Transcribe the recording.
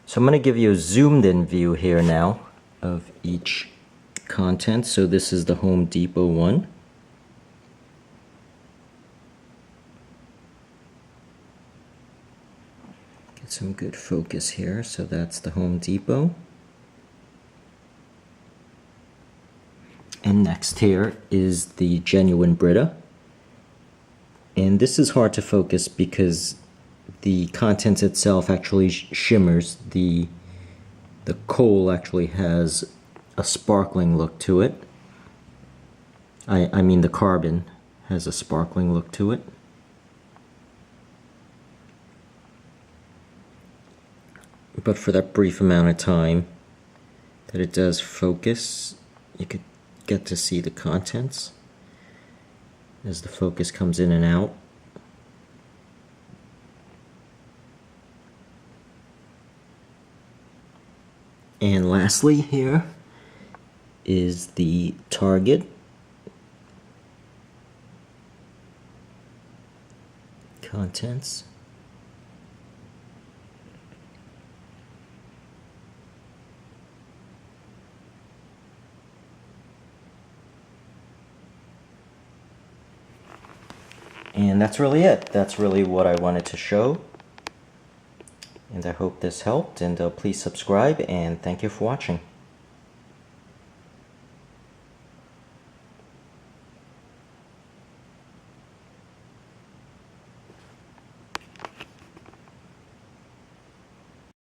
So I'm going to give you a zoomed in view here now of each content. So this is the Home Depot one. Get some good focus here. So that's the Home Depot. And next here is the genuine Brita. And this is hard to focus because the content itself actually shimmers. The coal actually has a sparkling look to it. I mean the carbon has a sparkling look to it. But for that brief amount of time that it does focus, you could get to see the contents as the focus comes in and out. And lastly here is the Target contents. And that's really it. That's really what I wanted to show. And I hope this helped, and please subscribe, and thank you for watching.